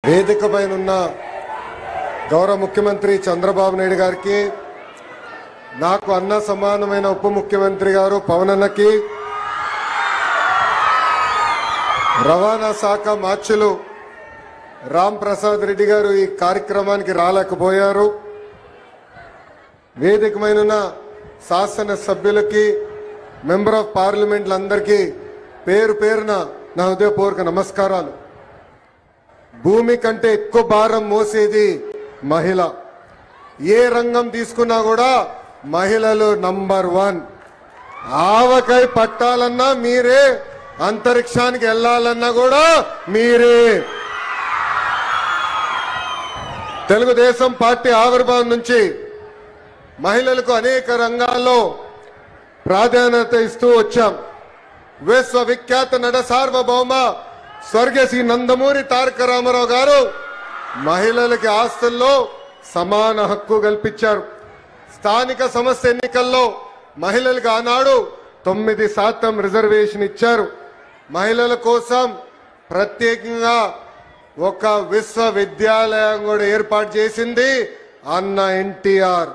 వేదికపైనున్న గౌరవ ముఖ్యమంత్రి చంద్రబాబు నాయుడు గారికి, నాకు అన్న సమానమైన ఉప ముఖ్యమంత్రి గారు పవన్ అన్నకి, రవాణా శాఖ మార్చులు రామ్ ప్రసాద్ రెడ్డి గారు ఈ కార్యక్రమానికి రాలేకపోయారు. వేదికమైన శాసన సభ్యులకి, మెంబర్ ఆఫ్ పార్లమెంట్లందరికీ పేరు పేరున నా హృదయపూర్వక నమస్కారాలు. భూమి కంటే ఎక్కువ భారం మోసేది మహిళ. ఏ రంగం తీసుకున్నా కూడా మహిళలు నంబర్ 1. ఆవకాయ పట్టాలన్నా మీరే, అంతరిక్షానికి వెళ్లాలన్నా కూడా మీరే. తెలుగుదేశం పార్టీ ఆవిర్భావం నుంచి మహిళలకు అనేక రంగాల్లో ప్రాధాన్యత ఇస్తూ వచ్చాం. విశ్వవిఖ్యాత నట సార్వభౌమ స్వర్గశ్రీ నందమూరి తారక రామారావు గారు మహిళలకి ఆస్తుల్లో సమాన హక్కు కల్పించారు. స్థానిక సంస్థ ఎన్నికల్లో మహిళలకు ఆనాడు 9% రిజర్వేషన్ ఇచ్చారు. మహిళల కోసం ప్రత్యేకంగా ఒక విశ్వవిద్యాలయం కూడా ఏర్పాటు చేసింది అన్న ఎన్టీఆర్.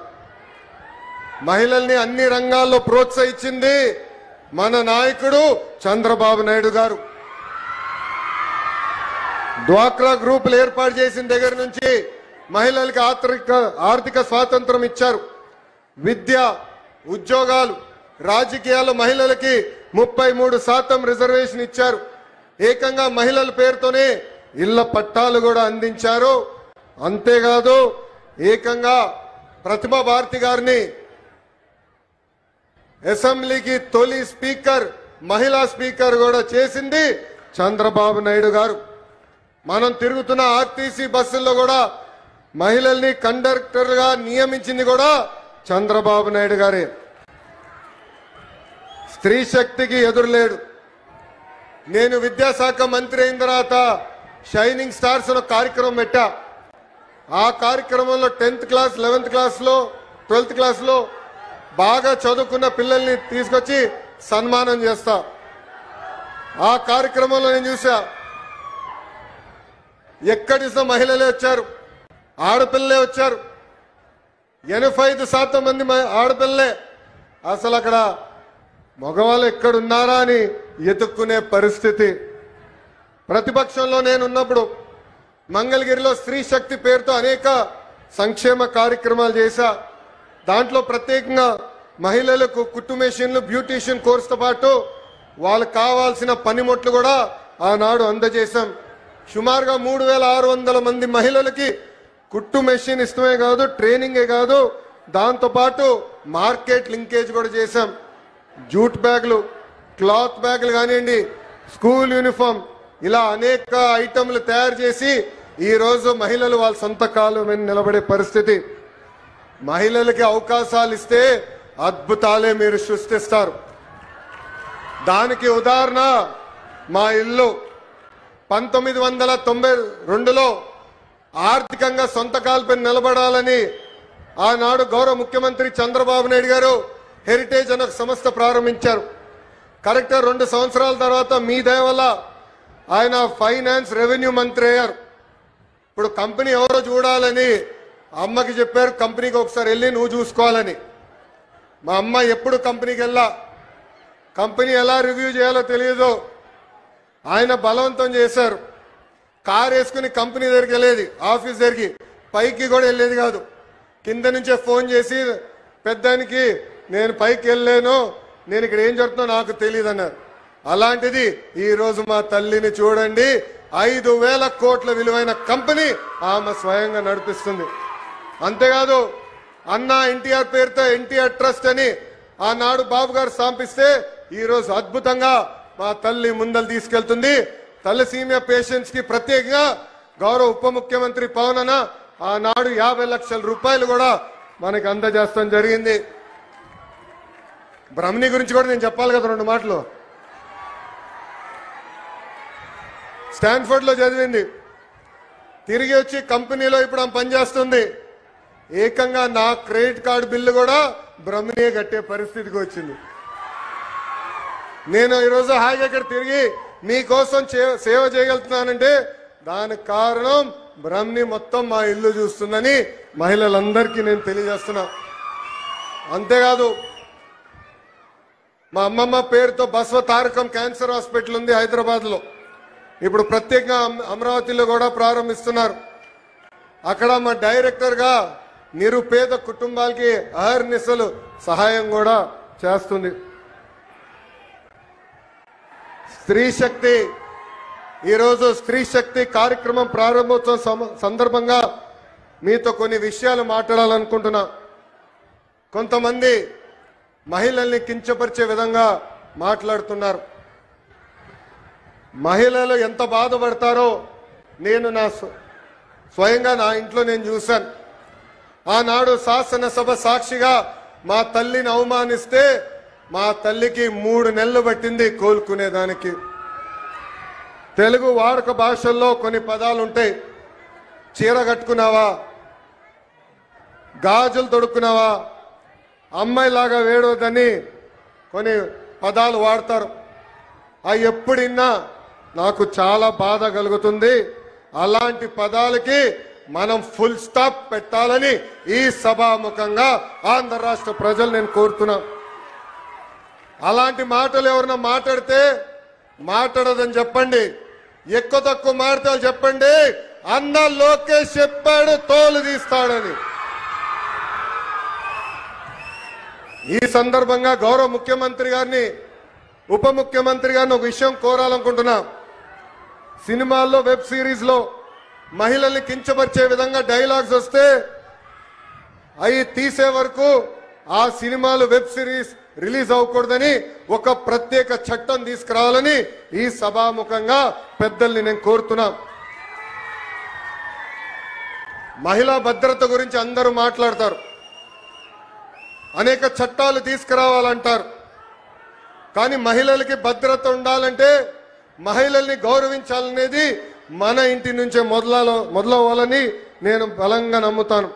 మహిళల్ని అన్ని రంగాల్లో ప్రోత్సహించింది మన నాయకుడు చంద్రబాబు నాయుడు గారు. డ్వాక్రా గ్రూపులు ఏర్పాటు చేసిన దగ్గర నుంచి మహిళలకు ఆర్థిక స్వాతంత్రం ఇచ్చారు. విద్య, ఉద్యోగాలు, రాజకీయాల్లో మహిళలకి 33% రిజర్వేషన్ ఇచ్చారు. ఏకంగా మహిళల పేరుతోనే ఇళ్ల పట్టాలు కూడా అందించారు. అంతేకాదు ఏకంగా ప్రతిభా భారతి గారిని అసెంబ్లీకి తొలి స్పీకర్, మహిళా స్పీకర్ కూడా చేసింది చంద్రబాబు నాయుడు గారు. మనం తిరుగుతున్న ఆర్టీసీ బస్సుల్లో కూడా మహిళల్ని కండక్టర్గా నియమించింది కూడా చంద్రబాబు నాయుడు గారే. స్త్రీ శక్తికి ఎదురులేడు. నేను విద్యాశాఖ మంత్రి అయిన తర్వాత షైనింగ్ స్టార్స్ అనే కార్యక్రమం పెట్టా. ఆ కార్యక్రమంలో 10th క్లాస్, 11th క్లాస్లో, 12th క్లాస్లో బాగా చదువుకున్న పిల్లల్ని తీసుకొచ్చి సన్మానం చేస్తా. ఆ కార్యక్రమంలో నేను చూసా, ఎక్కడి మహిళలే వచ్చారు, ఆడపిల్లలే వచ్చారు. 85% మంది ఆడపిల్లలే. అసలు అక్కడ మగవాళ్ళు ఎక్కడున్నారా అని ఎతుక్కునే పరిస్థితి. ప్రతిపక్షంలో నేనున్నప్పుడు మంగళగిరిలో స్త్రీ శక్తి పేరుతో అనేక సంక్షేమ కార్యక్రమాలు చేశా. దాంట్లో ప్రత్యేకంగా మహిళలకు కుట్టు మెషిన్లు, బ్యూటీషియన్ కోర్సుతో పాటు వాళ్ళకు కావాల్సిన పనిముట్లు కూడా ఆనాడు అందజేశాం. సుమారుగా 3600 మంది మహిళలకి కుట్టు మెషిన్ ఇష్టమే కాదు, ట్రైనింగే కాదు, దాంతోపాటు మార్కెట్ లింకేజ్ కూడా చేశాం. జూట్ బ్యాగులు, క్లాత్ బ్యాగులు కానివ్వండి, స్కూల్ యూనిఫామ్, ఇలా అనేక ఐటమ్లు తయారు చేసి ఈరోజు మహిళలు వాళ్ళ సొంత కాలు మీద నిలబడే పరిస్థితి. మహిళలకి అవకాశాలు ఇస్తే అద్భుతాలే మీరు సృష్టిస్తారు. దానికి ఉదాహరణ మా ఇల్లు. 1992లో ఆర్థికంగా సొంత కాలుపై నిలబడాలని ఆనాడు గౌరవ ముఖ్యమంత్రి చంద్రబాబు నాయుడు గారు హెరిటేజ్ అనే సంస్థ ప్రారంభించారు. కరెక్ట్గా 2 సంవత్సరాల తర్వాత మీ దయ వల్ల ఆయన ఫైనాన్స్, రెవెన్యూ మంత్రి అయ్యారు. ఇప్పుడు కంపెనీ ఎవరో చూడాలని అమ్మకి చెప్పారు, కంపెనీకి ఒకసారి వెళ్ళి నువ్వు చూసుకోవాలని. మా అమ్మ ఎప్పుడు కంపెనీకి వెళ్ళా, కంపెనీ ఎలా రివ్యూ చేయాలో తెలియదు. ఆయన బలవంతం చేశారు. కారు వేసుకుని కంపెనీ దగ్గరికి వెళ్ళేది, ఆఫీస్ దగ్గరికి, పైకి కూడా వెళ్ళేది కాదు. కింద నుంచే ఫోన్ చేసి పెద్దానికి నేను పైకి వెళ్ళలేను, నేను ఇక్కడ ఏం జరుగుతుందో నాకు తెలియదు అన్నారు. అలాంటిది ఈరోజు మా తల్లిని చూడండి, 5,000 కోట్ల విలువైన కంపెనీ ఆమె స్వయంగా నడిపిస్తుంది. అంతేకాదు అన్న ఎన్టీఆర్ పేరుతో ఎన్టీఆర్ ట్రస్ట్ అని ఆనాడు బాబు గారు స్థాపిస్తే ఈరోజు అద్భుతంగా మా తల్లి ముందలు తీసుకెళ్తుంది. తలసీమియా పేషెంట్స్ కి ప్రత్యేకంగా గౌరవ ఉప ముఖ్యమంత్రి పవన్ అన్న ఆనాడు 50 లక్షల రూపాయలు కూడా మనకి అందజేస్తాం జరిగింది. బ్రహ్మణి గురించి కూడా నేను చెప్పాలి కదా 2 మాటలు. స్టాన్ఫర్డ్ లో చదివింది, తిరిగి వచ్చి కంపెనీలో ఇప్పుడు ఆమె పనిచేస్తుంది. ఏకంగా నా క్రెడిట్ కార్డు బిల్లు కూడా బ్రహ్మణియే కట్టే పరిస్థితికి వచ్చింది. నేను ఈరోజు హాయిగా ఇక్కడ తిరిగి మీకోసం సేవ చేయగలుగుతున్నానంటే దానికి కారణం బ్రహ్మని మొత్తం మా ఇల్లు చూస్తుందని మహిళలందరికీ నేను తెలియజేస్తున్నా. అంతేకాదు మా అమ్మమ్మ పేరుతో బసవ తారకం క్యాన్సర్ హాస్పిటల్ ఉంది హైదరాబాద్లో. ఇప్పుడు ప్రత్యేకంగా అమరావతిలో కూడా ప్రారంభిస్తున్నారు. అక్కడ మా డైరెక్టర్గా నిరుపేద కుటుంబాలకి అహర్నిశలు సహాయం కూడా చేస్తుంది. స్త్రీ శక్తి ఈరోజు స్త్రీ శక్తి కార్యక్రమం ప్రారంభోత్సవం సందర్భంగా మీతో కొన్ని విషయాలు మాట్లాడాలనుకుంటున్నా. కొంతమంది మహిళల్ని కించపరిచే విధంగా మాట్లాడుతున్నారు. మహిళలు ఎంత బాధపడతారో నేను స్వయంగా నా ఇంట్లో నేను చూశాను. ఆనాడు శాసనసభ సాక్షిగా మా తల్లిని అవమానిస్తే మా తల్లికి 3 నెలలు పట్టింది కోలుకునేదానికి. తెలుగు వాడుక భాషల్లో కొన్ని పదాలు ఉంటాయి. చీర కట్టుకున్నావా, గాజులు తొడుక్కున్నావా, అమ్మాయిలాగా వేడవద్దని కొన్ని పదాలు వాడతారు. అవి ఎప్పుడిన్నా నాకు చాలా బాధ కలుగుతుంది. అలాంటి పదాలకి మనం ఫుల్ స్టాప్ పెట్టాలని ఈ సభాముఖంగా ఆంధ్ర రాష్ట్ర ప్రజలు నేను కోరుతున్నా. అలాంటి మాటలు ఎవరన్నా మాట్లాడితే మాట్లాడదని చెప్పండి. ఎక్కువ తక్కువ మాటలు చెప్పండి. అన్న లోకేష్ చెప్పాడు తోలు తీస్తాడని. ఈ సందర్భంగా గౌరవ ముఖ్యమంత్రి గారిని ఉప ముఖ్యమంత్రి గారిని ఒక విషయం కోరాలనుకుంటున్నా. సినిమాల్లో వెబ్ సిరీస్ లో మహిళల్ని కించపరిచే విధంగా డైలాగ్స్ వస్తే అవి తీసే వరకు ఆ సినిమాలు వెబ్ సిరీస్ రిలీజ్ అవ్వకూడదని ఒక ప్రత్యేక చట్టం తీసుకురావాలని ఈ సభాముఖంగా పెద్దల్ని నేను కోరుతున్నా. మహిళా భద్రత గురించి అందరూ మాట్లాడతారు. అనేక చట్టాలు తీసుకురావాలంటారు. కానీ మహిళలకి భద్రత ఉండాలంటే మహిళల్ని గౌరవించాలనేది మన ఇంటి నుంచే మొదలవ్వాలని నేను బలంగా నమ్ముతాను.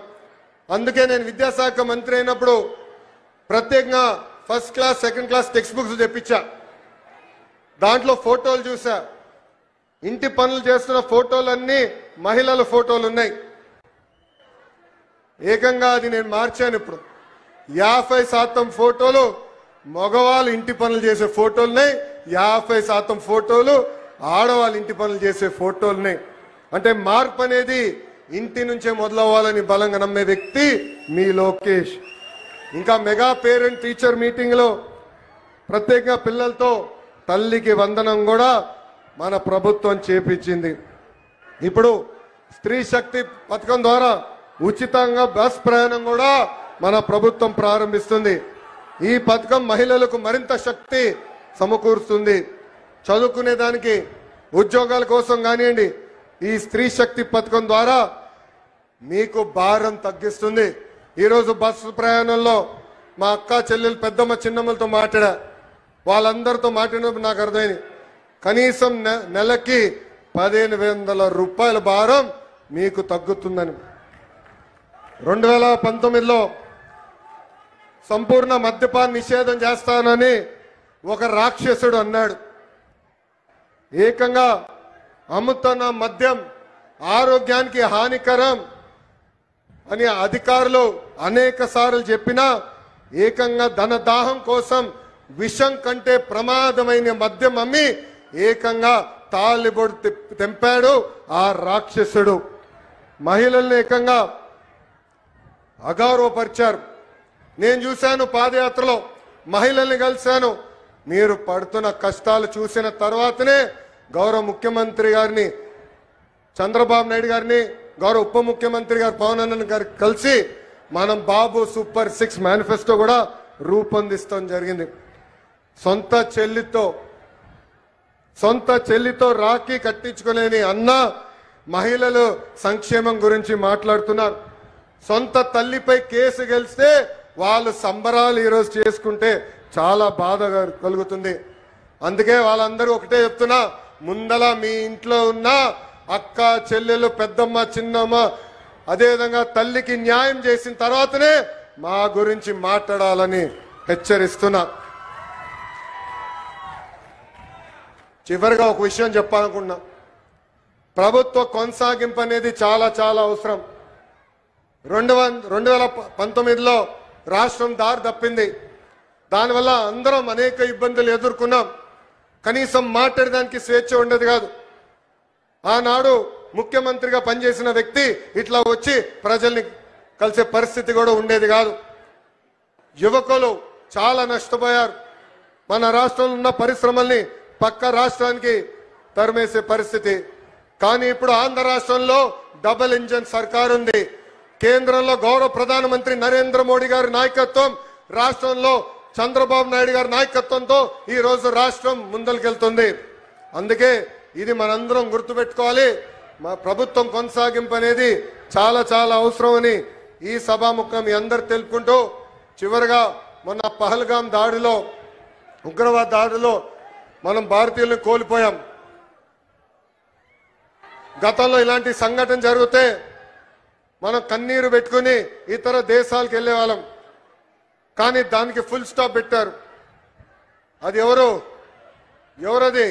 అందుకే నేను విద్యాశాఖ మంత్రి అయినప్పుడు ప్రత్యేకంగా first class second class text books తెప్పించా. దాంట్లో ఫోటోలు చూసా. ఇంటి పనులు చేస్తున్న ఫోటోలన్నీ మహిళల ఫోటోలు ఉన్నాయి. ఏకంగా అది నేను మార్చాను. ఇప్పుడు 50% ఫోటోలు మగవాళ్ళు ఇంటి పనులు చేసే ఫోటోలున్నాయి, 50% ఫోటోలు ఆడవాళ్ళు ఇంటి పనులు చేసే ఫోటోలున్నాయి. అంటే మార్పు అనేది ఇంటి నుంచే మొదలవ్వాలని బలంగా నమ్మే వ్యక్తి మీ లోకేష్. ఇంకా మెగా పేరెంట్ టీచర్ మీటింగ్ లో ప్రత్యేకంగా పిల్లలతో తల్లికి వందనం కూడా మన ప్రభుత్వం చేపించింది. ఇప్పుడు స్త్రీ శక్తి పథకం ద్వారా ఉచితంగా బస్ ప్రయాణం కూడా మన ప్రభుత్వం ప్రారంభిస్తుంది. ఈ పథకం మహిళలకు మరింత శక్తి సమకూరుస్తుంది. చదువుకునే దానికి ఉద్యోగాల కోసం కానివ్వండి, ఈ స్త్రీ శక్తి పథకం ద్వారా మీకు భారం తగ్గిస్తుంది. ఈరోజు బస్సు ప్రయాణంలో మా అక్క చెల్లెలు పెద్దమ్మ చిన్నమ్మలతో మాట్లాడా. వాళ్ళందరితో మాట్లాడినప్పుడు నాకు అర్థమైంది, కనీసం నెలకి 1500 రూపాయల భారం మీకు తగ్గుతుందని. 2019లో సంపూర్ణ మద్యపాన నిషేధం చేస్తానని ఒక రాక్షసుడు అన్నాడు. ఏకంగా అమ్ముతున్న మద్యం ఆరోగ్యానికి హానికరం అని అధికారులు అనేక సార్లు చెప్పినా ఏకంగా ధనదాహం కోసం విషం కంటే ప్రమాదమైన మద్యం అమ్మి ఏకంగా తాలిబొడు తెంపాడు ఆ రాక్షసుడు. మహిళల్ని ఏకంగా అగౌరవపరిచారు. నేను చూశాను పాదయాత్రలో, మహిళల్ని కలిశాను. మీరు పడుతున్న కష్టాలు చూసిన తర్వాతనే గౌరవ ముఖ్యమంత్రి గారిని చంద్రబాబు నాయుడు గారిని గౌరవ ఉప ముఖ్యమంత్రి గారు పవన్ అన్న గారు కలిసి మనం బాబు సూపర్ 6 మేనిఫెస్టో కూడా రూపొందిస్తాం జరిగింది. సొంత చెల్లితో రాఖీ కట్టించుకునేని అన్న మహిళలు సంక్షేమం గురించి మాట్లాడుతున్నారు. సొంత తల్లిపై కేసు గెలిస్తే వాళ్ళు సంబరాలు ఈరోజు చేసుకుంటే చాలా బాధ కలుగుతుంది. అందుకే వాళ్ళందరూ ఒకటే చెప్తున్నా, ముందల మీ ఇంట్లో ఉన్న అక్క చెల్లెలు పెద్దమ్మ చిన్నమ్మ అదేవిధంగా తల్లికి న్యాయం చేసిన తర్వాతనే మా గురించి మాట్లాడాలని హెచ్చరిస్తున్నా. చివరిగా ఒక విషయం చెప్పాలనుకున్నా. ప్రభుత్వ కొనసాగింపు అనేది చాలా చాలా అవసరం. 2019లో రాష్ట్రం దారి తప్పింది. దానివల్ల అందరం అనేక ఇబ్బందులు ఎదుర్కొన్నాం. కనీసం మాట్లాడడానికి స్వేచ్ఛ ఉండేది కాదు. ఆనాడు ముఖ్యమంత్రిగా పనిచేసిన వ్యక్తి ఇట్లా వచ్చి ప్రజల్ని కలిసే పరిస్థితి కూడా ఉండేది కాదు. యువకులు చాలా నష్టపోయారు. మన రాష్ట్రంలో ఉన్న పరిశ్రమల్ని పక్క రాష్ట్రానికి తరిమేసే పరిస్థితి. కానీ ఇప్పుడు ఆంధ్ర రాష్ట్రంలో డబుల్ ఇంజన్ సర్కార్ ఉంది. కేంద్రంలో గౌరవ ప్రధానమంత్రి నరేంద్ర మోడీ గారి నాయకత్వం, రాష్ట్రంలో చంద్రబాబు నాయుడు గారి నాయకత్వంతో ఈ రోజు రాష్ట్రం ముందరికెళ్తుంది. అందుకే ఇది మనందరం గుర్తుపెట్టుకోవాలి. మా ప్రభుత్వం కొనసాగింపు అనేది చాలా చాలా అవసరమని ఈ సభాముఖం మీ అందరు తెలుపుకుంటూ, చివరిగా మొన్న పహల్గాం దాడిలో, ఉగ్రవాద దాడిలో మనం భారతీయులను కోల్పోయాం. గతంలో ఇలాంటి సంఘటన జరిగితే మనం కన్నీరు పెట్టుకుని ఇతర దేశాలకు వెళ్ళే వాళ్ళం. కానీ దానికి ఫుల్ స్టాప్ పెట్టారు. అది ఎవరది?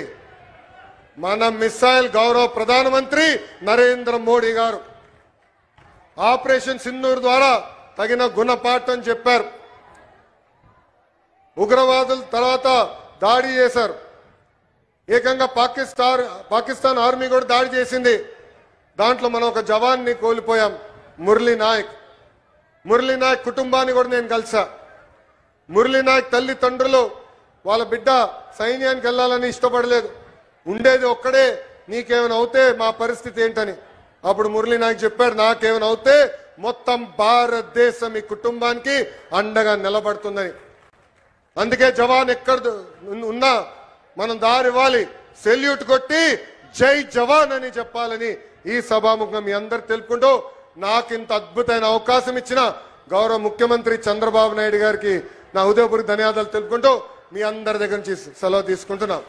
మన మిసైల్ గౌరవ ప్రధానమంత్రి నరేంద్ర మోడీ గారు ఆపరేషన్ సింధూర్ ద్వారా తగిన గుణపాఠం చెప్పారు. ఉగ్రవాదుల తర్వాత దాడి చేశారు. ఏకంగా పాకిస్తాన్ ఆర్మీ కూడా దాడి చేసింది. దాంట్లో మనం ఒక జవాన్ని కోల్పోయాం, మురళీ నాయక్ కుటుంబాన్ని కూడా నేను కలిసా. మురళీ నాయక్ తల్లిదండ్రులు వాళ్ళ బిడ్డ సైన్యానికి వెళ్ళాలని ఇష్టపడలేదు. ఉండేది ఒక్కడే, నీకేమైనా అవుతే మా పరిస్థితి ఏంటని. అప్పుడు మురళీ నాయక్ చెప్పాడు, నాకేమైనా అవుతే మొత్తం భారతదేశం ఈ కుటుంబానికి అండగా నిలబడుతుందని. అందుకే జవాన్ ఎక్కడ ఉన్నా మనం దారి ఇవ్వాలి, సెల్యూట్ కొట్టి జై జవాన్ అని చెప్పాలని ఈ సభాముఖం మీ అందరు తెలుపుకుంటూ, నాకు ఇంత అద్భుతమైన అవకాశం ఇచ్చిన గౌరవ ముఖ్యమంత్రి చంద్రబాబు నాయుడు గారికి నా హృదయపూర్వక ధన్యవాదాలు తెలుపుకుంటూ మీ అందరి దగ్గర నుంచి సెలవు తీసుకుంటున్నాం.